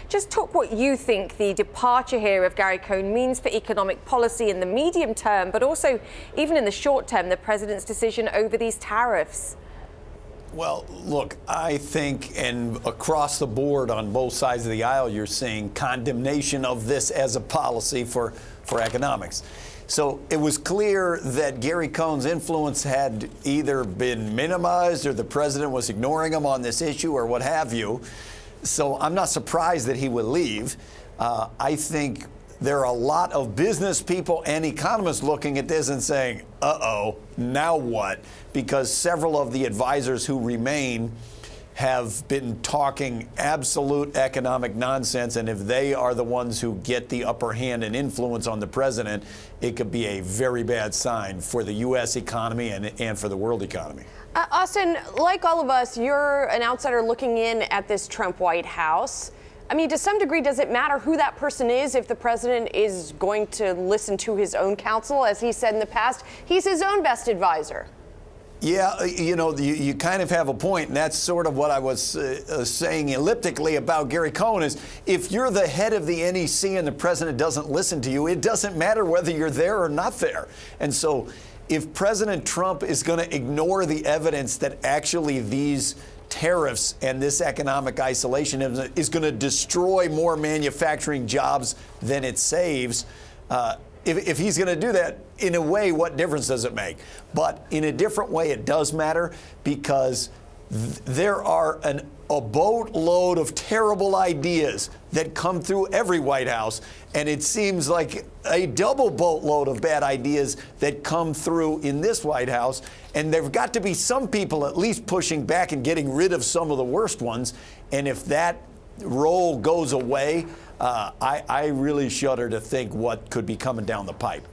Just talk what you think the departure here of Gary Cohn means for economic policy in the medium term, but also even in the short term, the president's decision over these tariffs. Well, look, I think, and across the board on both sides of the aisle, you're seeing condemnation of this as a policy for economics. So it was clear that Gary Cohn's influence had either been minimized or the president was ignoring him on this issue or what have you. So I'm not surprised that he would leave. I think there are a lot of business people and economists looking at this and saying, uh-oh, now what? Because several of the advisors who remain have been talking absolute economic nonsense, and if they are the ones who get the upper hand and influence on the president, it could be a very bad sign for the U.S. economy and for the world economy. Austan, like all of us, you're an outsider looking in at this Trump White House. I mean, to some degree, does it matter who that person is if the president is going to listen to his own counsel? As he said in the past, he's his own best advisor. Yeah, you kind of have a point, and that's sort of what I was saying elliptically about Gary Cohn is if you're the head of the NEC and the president doesn't listen to you, it doesn't matter whether you're there or not there. And so if President Trump is going to ignore the evidence that actually these tariffs and this economic isolation is going to destroy more manufacturing jobs than it saves, if he's going to do that, in a way, what difference does it make? But in a different way, it does matter because there are a boatload of terrible ideas that come through every White House, and it seems like a double boatload of bad ideas that come through in this White House, and there've got to be some people at least pushing back and getting rid of some of the worst ones, and if that role goes away, I really shudder to think what could be coming down the pipe.